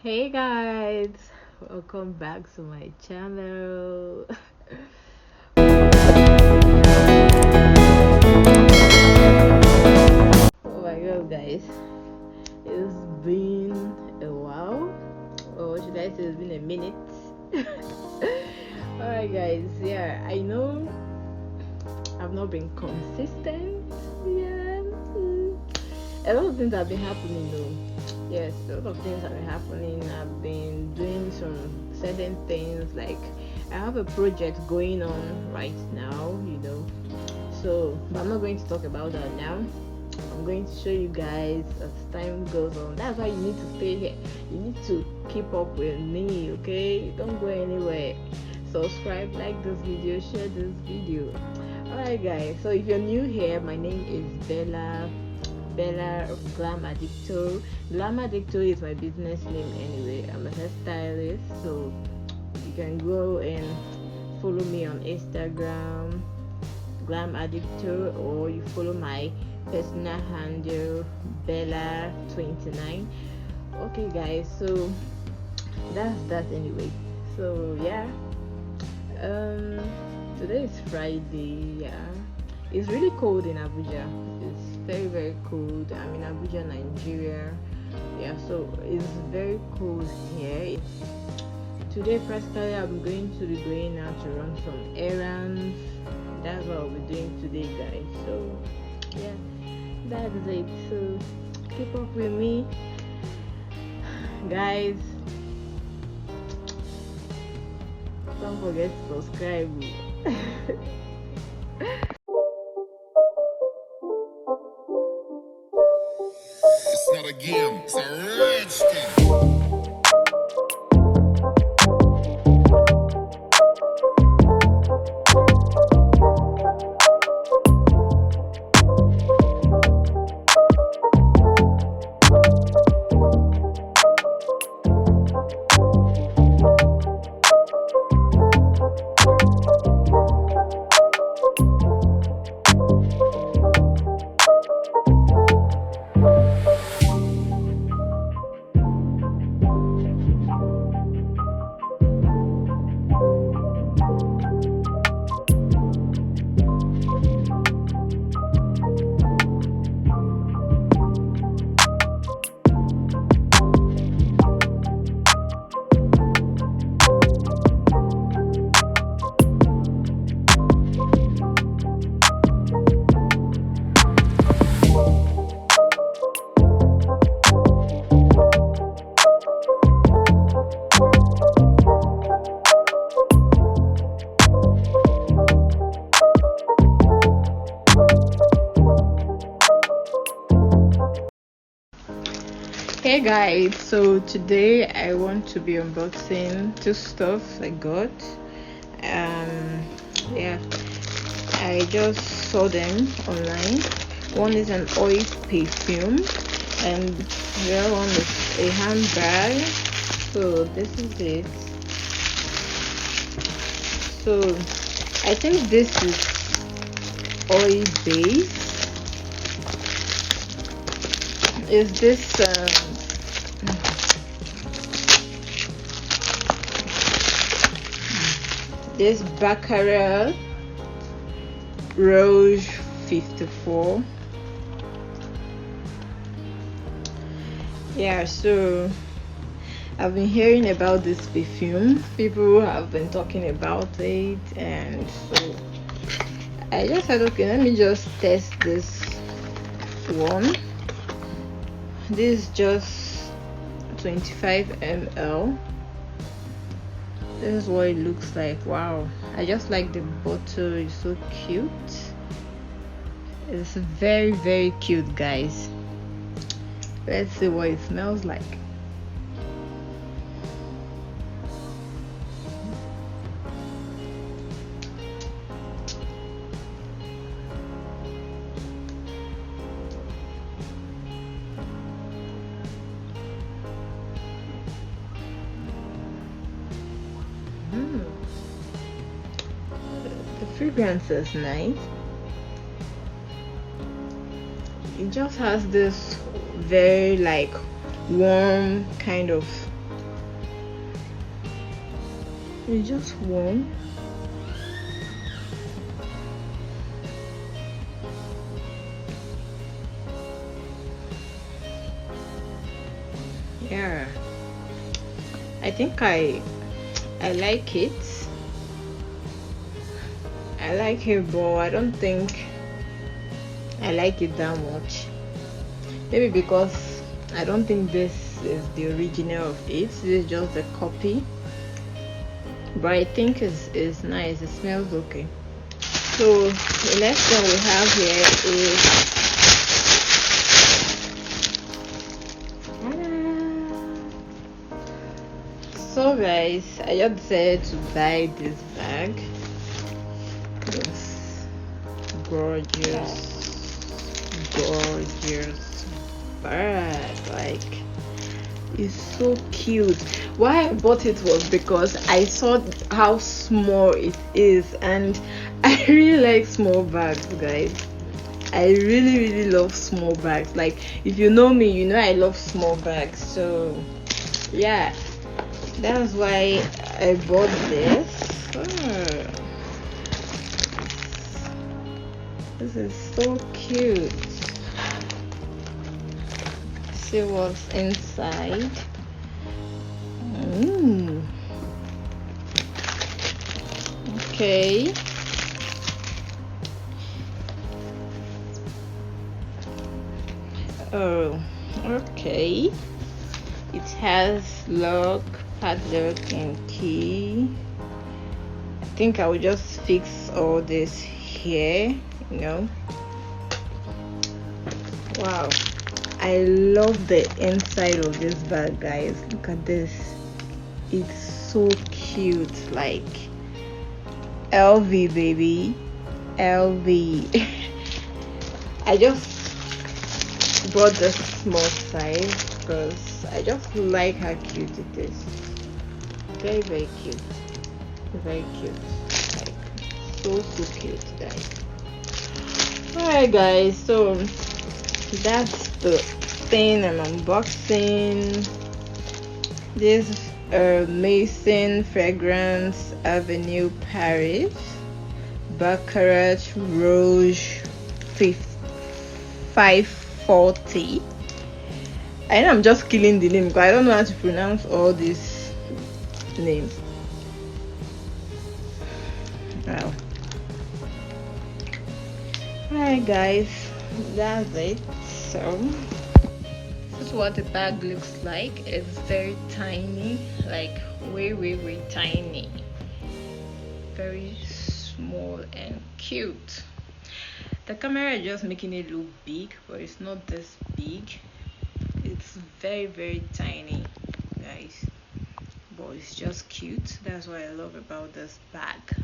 Hey guys, welcome back to my channel. Oh my god, guys, it's been a while, or should I say, it's been a minute. Alright, guys, yeah, I know I've not been consistent. Yeah, a lot of things have been happening though. Yes, a lot of things have been happening. I've been doing some certain things, like I have a project going on right now, so but I'm not going to talk about that now. I'm going to show you guys as time goes on. That's why you need to stay here. You need to keep up with me, okay? Don't go anywhere. Subscribe, like this video, share this video. Alright guys, so if you're new here, my name is Bella of Glam Addicto. Glam Addicto is my business name anyway. I'm a hairstylist, so you can go and follow me on Instagram, Glam Addicto, or you follow my personal handle, Bella29. Okay guys, so that's that anyway. So yeah, today is Friday. Yeah, it's really cold in Abuja. It's very cold. I'm in Abuja, Nigeria. Yeah, so it's very cold here. Today practically I'm going to be going out to run some errands. That's what I'll be doing today, guys. So yeah, that's it. So keep up with me, guys. Don't forget to subscribe. It's not a game, it's a rich thing. Hey guys, so today I want to be unboxing two stuff I got. Yeah, I just saw them online. One is an oil perfume, and the other one is a handbag. So this is it. So I think this is oil based. Is this this baccarat rouge 54. Yeah, so I've been hearing about this perfume. People have been talking about it, and so I just said, okay, let me just test this one. This is just 25 ml. This is what it looks like. Wow, I just like the bottle. It's so cute. It's very cute, guys. Let's see what it smells like. The fragrance is nice. It just has this very like warm kind of It's just one. Yeah, I think I like it. I like it, but I don't think I like it that much. Maybe because I don't think this is the original of it. This is just a copy. But I think it's nice. It smells okay. So the next thing we have here is so guys, I just decided to buy this bag. This gorgeous bag, like, it's so cute. Why I bought it was because I saw how small it is, and I really like small bags, guys. I really love small bags. Like, if you know me, you know I love small bags. So yeah, that's why I bought this. This is so cute. See what's inside. Okay. Oh, okay. It has lock, padlock, and key. I think I will just fix all this here, you know. Wow, I love the inside of this bag, guys. Look at this. It's so cute. Like, LV, baby, LV. I just bought the small size because I just like how cute it is. Very cute. Very cute. Like, so cute, guys. Alright, guys, so that's the thing I'm unboxing. This Mason Fragrance Avenue Paris Baccarat Rouge 540. I know I'm just killing the name because I don't know how to pronounce all these names. Wow. Alright, guys, that's it. So this is what the bag looks like. It's very tiny, like way tiny, very small and cute. The camera is just making it look big, but it's not this big. It's very tiny, guys, but it's just cute. That's what I love about this bag.